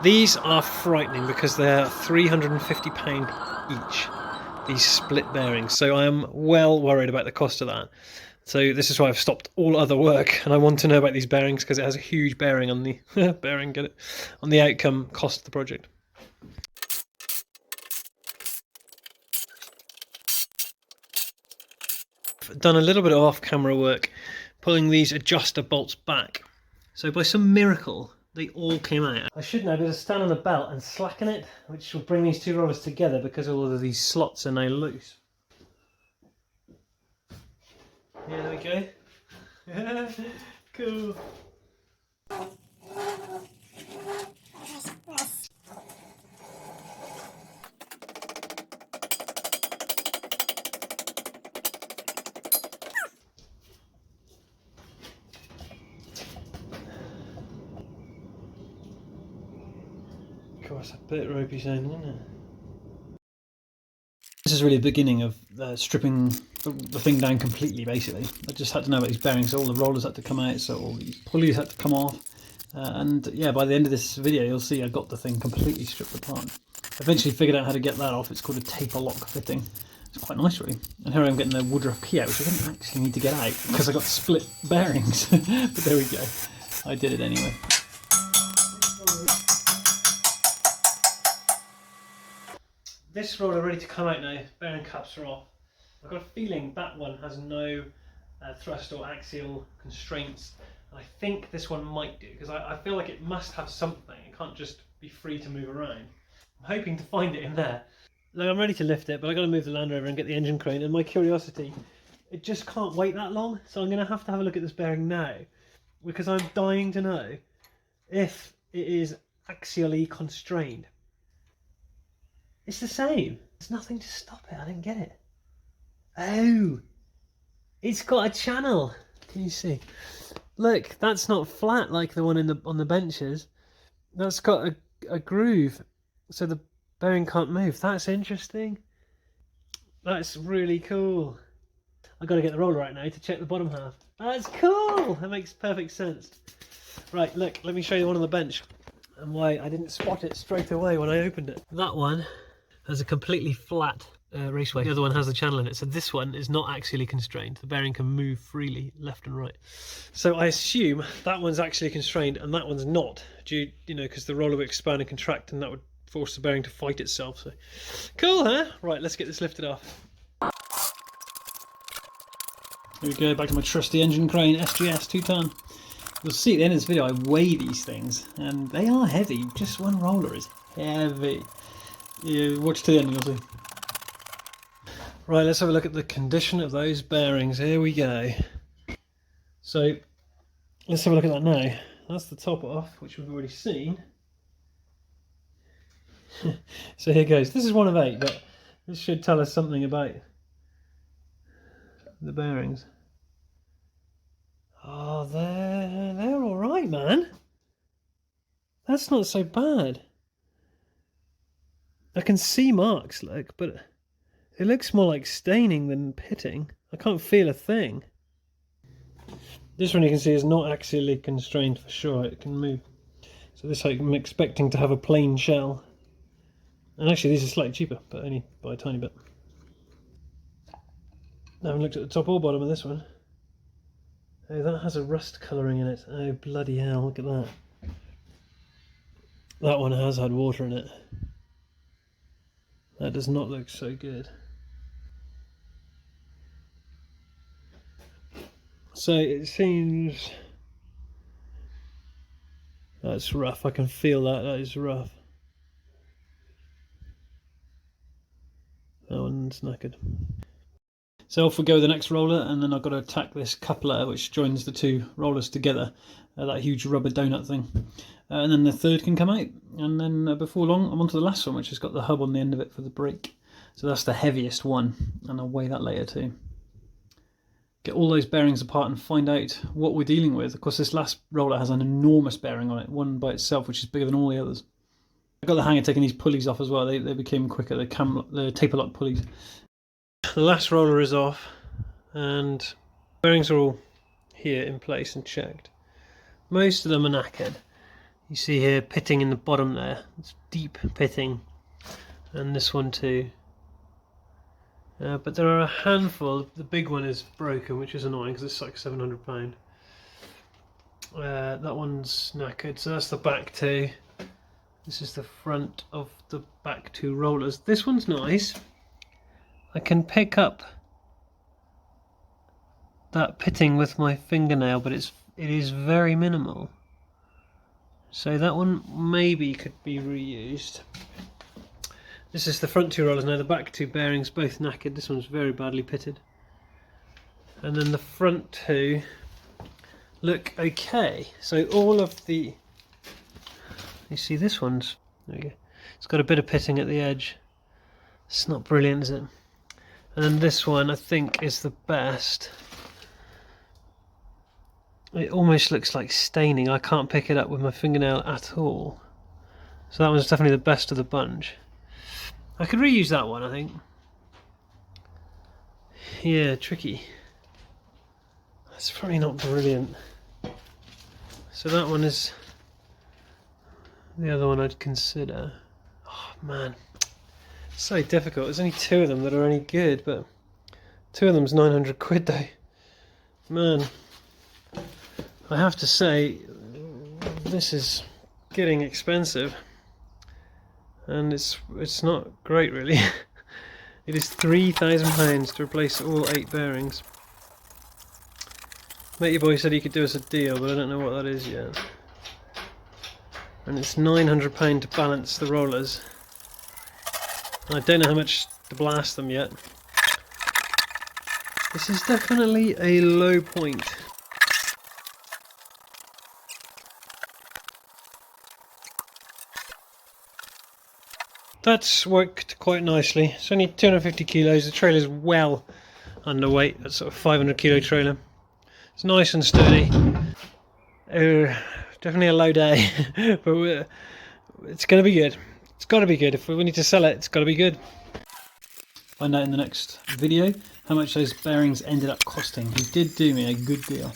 These are frightening because they're £350 each, these split bearings, so I am well worried about the cost of that. So this is why I've stopped all other work, and I want to know about these bearings because it has a huge bearing on the on the outcome cost of the project. I've done a little bit of off-camera work pulling these adjuster bolts back. So by some miracle, they all came out. I should now be able to stand on the belt and slacken it, which will bring these two rollers together because all of these slots are now loose. Yeah, there we go. Cool. Of course, a bit ropey sounding, isn't it? This is really the beginning of stripping the thing down completely, basically. I just had to know about these bearings, so all the rollers had to come out, so all these pulleys had to come off. And yeah, by the end of this video, you'll see I got the thing completely stripped apart. Eventually figured out how to get that off. It's called a taper lock fitting. It's quite nice, really. And here I'm getting the Woodruff key out, which I didn't actually need to get out because I got split bearings. But there we go. I did it anyway. This roller ready to come out now. Bearing caps are off. I've got a feeling that one has no thrust or axial constraints. And I think this one might do, because I feel like it must have something. It can't just be free to move around. I'm hoping to find it in there. Look, I'm ready to lift it, but I've got to move the Land Rover and get the engine crane. And my curiosity, it just can't wait that long. So I'm going to have a look at this bearing now, because I'm dying to know if it is axially constrained. It's the same. There's nothing to stop it. I didn't get it. Oh, it's got a channel. Can you see? Look, that's not flat like the one on the benches. That's got a groove, so the bearing can't move. That's interesting. That's really cool. I've got to get the roller out now to check the bottom half. That's cool. That makes perfect sense. Right, look, let me show you one on the bench and why I didn't spot it straight away when I opened it. That one has a completely flat raceway. The other one has a channel in it, so this one is not axially constrained. The bearing can move freely left and right. So I assume that one's actually constrained and that one's not, due, because the roller would expand and contract, and that would force the bearing to fight itself. So cool, huh? Right, let's get this lifted off. Here we go, back to my trusty engine crane, SGS 2-ton. You'll see at the end of this video I weigh these things, and they are heavy. Just one roller is heavy. You watch to the end and you'll see. Right, let's have a look at the condition of those bearings. Here we go. So let's have a look at that now. That's the top off, which we've already seen. So here goes. This is 1 of 8, but this should tell us something about the bearings. Oh, they're all right, man. That's not so bad. I can see marks, look, but it looks more like staining than pitting. I can't feel a thing. This one you can see is not axially constrained for sure. It can move. So this I'm expecting to have a plain shell. And actually these are slightly cheaper, but only by a tiny bit. I haven't looked at the top or bottom of this one. Oh, that has a rust colouring in it. Oh, bloody hell, look at that. That one has had water in it. That does not look so good. So it seems that's rough. I can feel that. That is rough. That one's knackered. So off we go with the next roller, and then I've got to attack this coupler which joins the two rollers together, that huge rubber donut thing. And then the third can come out, and then before long I'm onto the last one, which has got the hub on the end of it for the brake. So that's the heaviest one, and I'll weigh that later too. Get all those bearings apart and find out what we're dealing with. Of course, this last roller has an enormous bearing on it, one by itself, which is bigger than all the others. I got the hang of taking these pulleys off as well. They became quicker, the taper lock pulleys. The last roller is off, and bearings are all here in place and checked. Most of them are knackered. You see here pitting in the bottom there. It's deep pitting, and this one too. But there are a handful. The big one is broken, which is annoying because it's like £700. That one's knackered, so that's the back two. This is the front of the back two rollers. This one's nice. I can pick up that pitting with my fingernail, but it is very minimal. So that one maybe could be reused. This is the front two rollers now. The back two bearings both knackered. This one's very badly pitted. And then the front two look okay. So all of the... You see this one's... There we go. It's got a bit of pitting at the edge. It's not brilliant, is it? And then this one I think is the best. It almost looks like staining. I can't pick it up with my fingernail at all. So that one's definitely the best of the bunch. I could reuse that one, I think. Yeah, tricky. That's probably not brilliant. So that one is the other one I'd consider. Oh man, it's so difficult. There's only two of them that are any good, but two of them's 900 quid though. Man, I have to say, this is getting expensive, and it's not great really. It is £3,000 to replace all 8 bearings. Matey boy said he could do us a deal, but I don't know what that is yet. And it's £900 to balance the rollers. I don't know how much to blast them yet. This is definitely a low point. That's worked quite nicely. It's only 250 kilos. The trailer's well underweight. That's sort of 500 kilo trailer. It's nice and sturdy. Definitely a low day, but it's going to be good. It's got to be good. If we need to sell it, it's got to be good. Find out in the next video how much those bearings ended up costing. He did do me a good deal.